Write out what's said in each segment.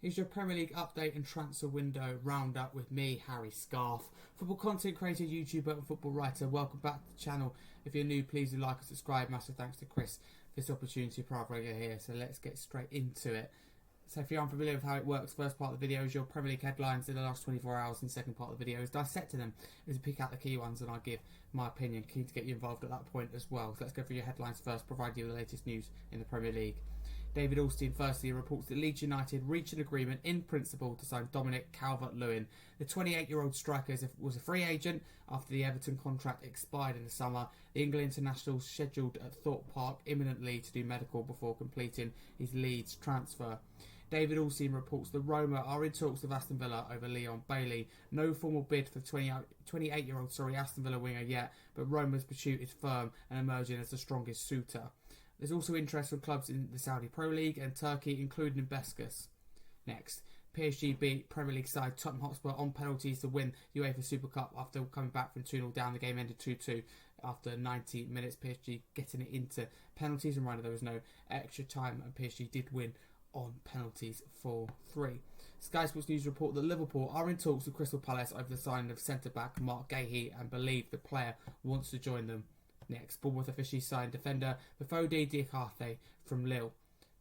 Here's your Premier League update and transfer window roundup with me, Harry Scarfe, football content creator, YouTuber and football writer. Welcome back to the channel. If you're new, please do like and subscribe. Massive thanks to Chris for this opportunity to private regular here. So let's get straight into it. So if you're unfamiliar with how it works, first part of the video is your Premier League headlines in the last 24 hours, and second part of the video is dissecting them, is to pick out the key ones and I give my opinion. Keen to get you involved at that point as well. So let's go through your headlines first, provide you with the latest news in the Premier League. David Ornstein firstly reports that Leeds United reached an agreement in principle to sign Dominic Calvert-Lewin. The 28-year-old striker was a free agent after the Everton contract expired in the summer. The England international scheduled at Thorpe Park imminently to do medical before completing his Leeds transfer. David Ornstein reports that Roma are in talks with Aston Villa over Leon Bailey. No formal bid for the 28-year-old Aston Villa winger yet, but Roma's pursuit is firm and emerging as the strongest suitor. There's also interest from clubs in the Saudi Pro League and Turkey, including Besiktas. Next, PSG beat Premier League side Tottenham Hotspur on penalties to win UEFA Super Cup after coming back from 2-0 down. The game ended 2-2 after 90 minutes. PSG getting it into penalties, and right, there was no extra time, and PSG did win on penalties 4-3. Sky Sports News report that Liverpool are in talks with Crystal Palace over the signing of centre-back Mark Gahey and believe the player wants to join them. Next, Bournemouth officially signed defender Bafodé Diakate from Lille.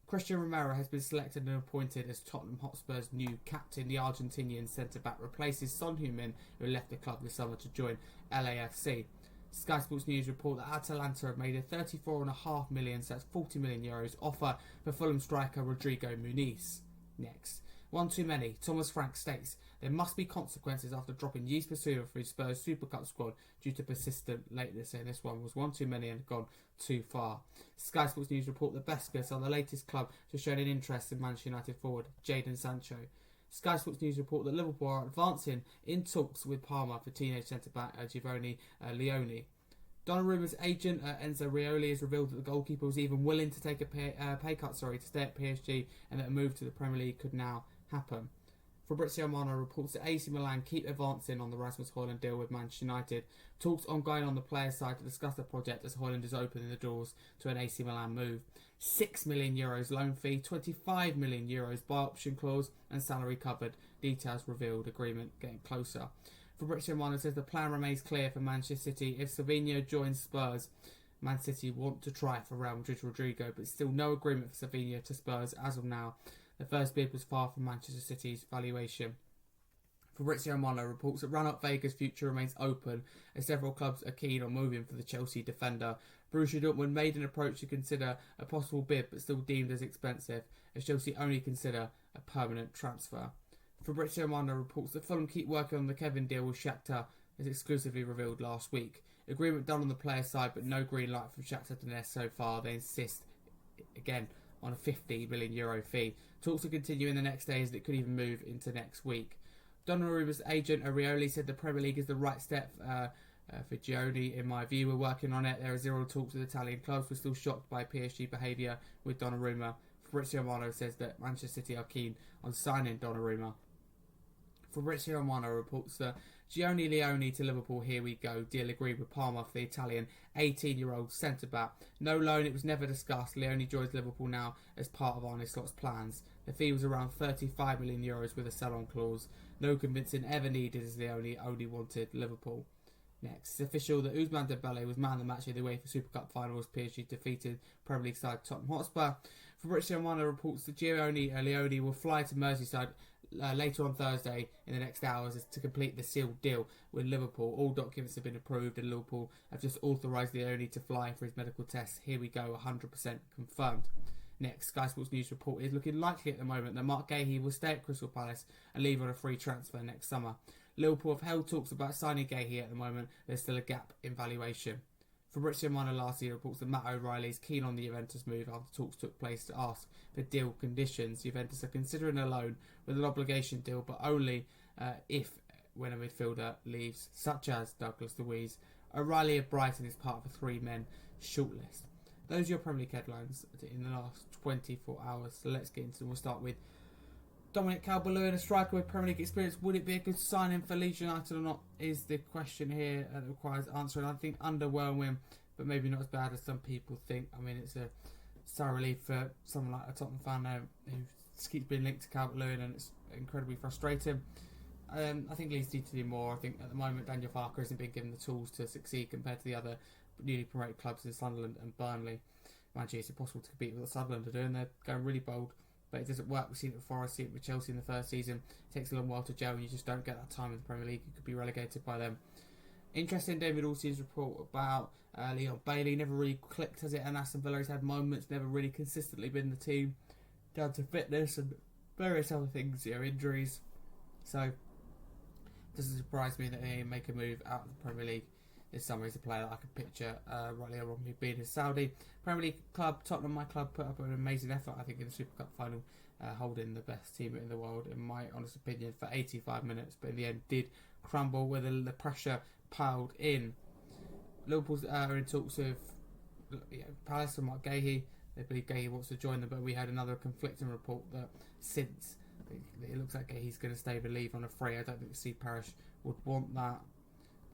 Christian Romero has been selected and appointed as Tottenham Hotspur's new captain. The Argentinian centre-back replaces Son Heung-min, who left the club this summer to join LAFC. Sky Sports News report that Atalanta have made a €34.5 million, so that's €40 million offer for Fulham striker Rodrigo Muniz. Next, one too many. Thomas Frank states there must be consequences after dropping Yves Bissouma for his Spurs Super Cup squad due to persistent lateness, and this one was one too many and gone too far. Sky Sports News report that Besiktas are the latest club to show an interest in Manchester United forward Jadon Sancho. Sky Sports News report that Liverpool are advancing in talks with Parma for teenage centre-back Giovanni Leone. Donnarumma's agent Enzo Rioli has revealed that the goalkeeper was even willing to take a pay cut to stay at PSG, and that a move to the Premier League could now happen. Fabrizio Romano reports that AC Milan keep advancing on the Rasmus Højlund deal with Manchester United. Talks ongoing on the players' side to discuss the project as Højlund is opening the doors to an AC Milan move. €6 million loan fee, €25 million buy option clause and salary covered. Details revealed, agreement getting closer. Fabrizio Romano says the plan remains clear for Manchester City. If Savinho joins Spurs, Man City want to try for Real Madrid Rodrigo, but still no agreement for Savinho to Spurs as of now. The first bid was far from Manchester City's valuation. Fabrizio Romano reports that Ranulph Vega's future remains open as several clubs are keen on moving for the Chelsea defender. Borussia Dortmund made an approach to consider a possible bid but still deemed as expensive, as Chelsea only consider a permanent transfer. Fabrizio Romano reports that Fulham keep working on the Kevin deal with Shakhtar, as exclusively revealed last week. Agreement done on the player side but no green light from Shakhtar Donetsk so far. They insist again on a €50 million fee. Talks will continue in the next days, and it could even move into next week. Donnarumma's agent Arioli said the Premier League is the right step for Gioni. In my view, we're working on it. There are zero talks with Italian clubs. We're still shocked by PSG behaviour with Donnarumma. Fabrizio Romano says that Manchester City are keen on signing Donnarumma. Fabrizio Romano reports that Giovanni Leone to Liverpool, here we go. Deal agreed with Parma for the Italian 18-year-old centre-back. No loan, it was never discussed. Leone joins Liverpool now as part of Arne Slot's plans. The fee was around €35 million with a sell-on clause. No convincing ever needed as Leone only wanted Liverpool. Next, it's official that Ousmane Dembele was man of the match in the UEFA Super Cup final as PSG defeated Premier League side Tottenham Hotspur. Fabrizio Romano reports that Giovanni Leone will fly to Merseyside later on Thursday in the next hours to complete the sealed deal with Liverpool. All documents have been approved and Liverpool have just authorised Leone to fly for his medical tests. Here we go, 100% confirmed. Next, Sky Sports News report is looking likely at the moment that Mark Gahey will stay at Crystal Palace and leave on a free transfer next summer. Liverpool have held talks about signing Gahey at the moment. There's still a gap in valuation. Fabrizio Romano last year reports that Matt O'Reilly is keen on the Juventus move after talks took place to ask for deal conditions. Juventus are considering a loan with an obligation deal, but only if when a midfielder leaves, such as Douglas Luiz. O'Reilly of Brighton is part of a three-men shortlist. those are your Premier League headlines in the last 24 hours. So let's get into them. We'll start with Dominic Calvert-Lewin, a striker with Premier League experience. Would it be a good signing for Leeds United or not? Is the question here that requires answering. I think underwhelming, but maybe not as bad as some people think. I mean, it's a sour relief for someone like a Tottenham fan who keeps being linked to Calvert-Lewin, and it's incredibly frustrating. I think Leeds need to do more. I think at the moment Daniel Farke isn't being given the tools to succeed compared to the other newly promoted clubs in Sunderland and Burnley. Mind you, it's impossible to compete with what Sunderland are doing. They're going really bold, but it doesn't work. We've seen it with Forest, seen it with Chelsea in the first season. It takes a long while to gel, and you just don't get that time in the Premier League. You could be relegated by them. Interesting David Orsi's report about Leon Bailey. Never really clicked, has it? And Aston Villa has had moments, never really consistently been the team, down to fitness and various other things, injuries. So it doesn't surprise me that they make a move out of the Premier League this summer. He's a player that I could picture rightly or wrongly being in Saudi. Premier League club, Tottenham, my club, put up an amazing effort, I think, in the Super Cup final, holding the best team in the world, in my honest opinion, for 85 minutes, but in the end did crumble where the pressure piled in. Liverpool are in talks with Palace and Mark Gahey. They believe Gahey wants to join them, but we had another conflicting report that since it looks like Gahey's going to stay with leave on a free. I don't think Steve Parish would want that.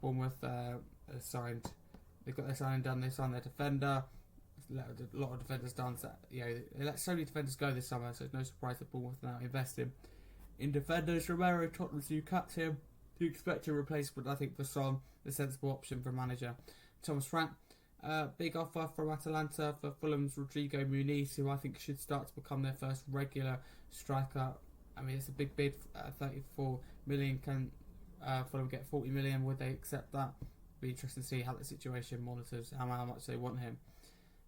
Bournemouth signed. They've got their signing done. They signed their defender. A lot of defenders done. So, they let so many defenders go this summer, so it's no surprise that Bournemouth are now investing in defenders. Romero, Tottenham's new captain, to expect a replacement, I think, for Son, the sensible option for manager. Thomas Frank, big offer from Atalanta for Fulham's Rodrigo Muniz, who I think should start to become their first regular striker. I mean, it's a big bid, 34 million. Can Fulham get 40 million? Would they accept that? Be interesting to see how the situation monitors, how much they want him.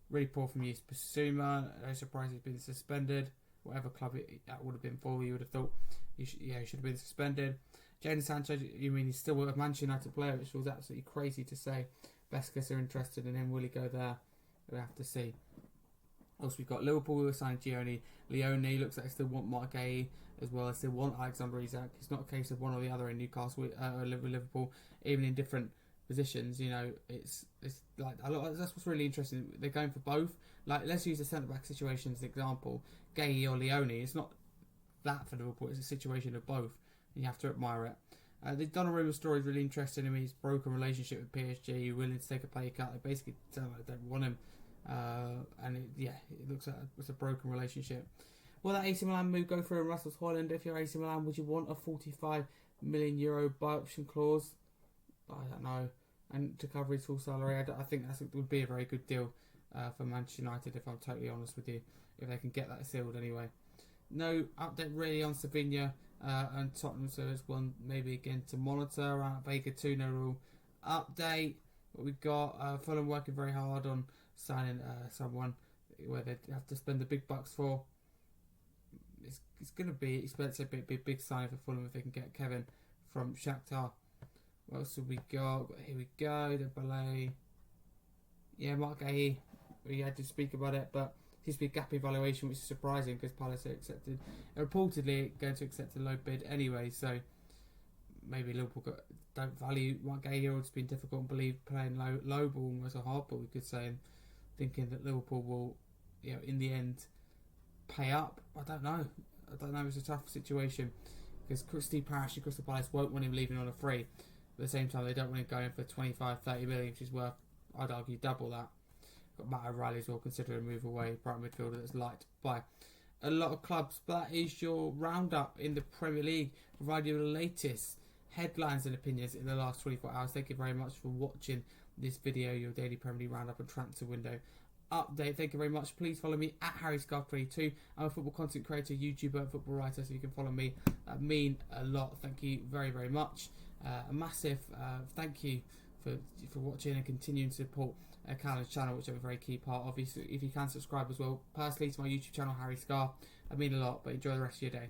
Really poor from Yus Bissouma. No surprise he's been suspended. Whatever club it would have been for, you would have thought he should have been suspended. Jadon Sancho, you mean he's still a Manchester United player, which was absolutely crazy to say. Vescas are interested in him. Will he go there? We'll have to see. Also, we've got Liverpool who are signing Giovanni Leone. Looks like they still want Mark Gahey as well as they want Alexander Isak. It's not a case of one or the other in Newcastle or Liverpool, even in different positions. It's like that's what's really interesting. They're going for both. Like, let's use the centre back situation as an example. Gahey or Leone. It's not that for Liverpool. It's a situation of both. And you have to admire it. The Donnarumma story is really interesting. I mean, he's broken relationship with PSG, willing to take a pay cut. They basically tell him they don't want him. It looks like it's a broken relationship. Will that AC Milan move go through Russell Hoyland? If you're AC Milan, would you want a €45 million buy option clause? I don't know. And to cover his full salary, I think that would be a very good deal for Manchester United, if I'm totally honest with you, if they can get that sealed anyway. No update really on Sevilla and Tottenham, so there's one maybe again to monitor. Around Vega 2, no real update. But we've got Fulham working very hard on signing someone where they have to spend the big bucks for. It's going to be expensive, but it'd be a big sign for Fulham if they can get Kevin from Shakhtar. What else have we got? Here we go, the ballet. Yeah, Mark Gahey. We had to speak about it, but it seems to be a gap evaluation, which is surprising because Palace are reportedly going to accept a low bid anyway, so maybe Liverpool don't value Mark Gahey, or it's been difficult to believe playing low ball, almost a hard ball, we could say, and thinking that Liverpool will, in the end, pay up. I don't know. It's a tough situation because Steve Parish and Crystal Palace won't want him leaving on a free. But at the same time, they don't want him going for 25-30 million, which is worth, I'd argue, double that. Got Matt O'Reilly as well, considering a move away, bright midfielder that's liked by a lot of clubs. But that is your roundup in the Premier League, providing you the latest headlines and opinions in the last 24 hours. Thank you very much for watching this video, your daily Premier League roundup and transfer window update. Thank you very much. Please follow me at Scarfe22. I'm a football content creator, YouTuber, and football writer, so you can follow me. That mean a lot. Thank you very, very much. A massive thank you for watching and continuing to support Callum's channel, which I'm a very key part of. If you can subscribe as well, personally, to my YouTube channel, Harry Scar. I mean a lot, but enjoy the rest of your day.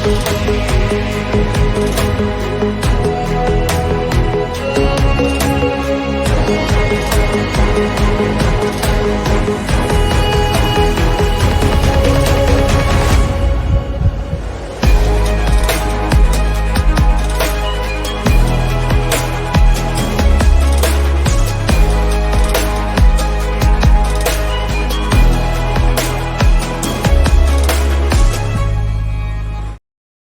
Bye.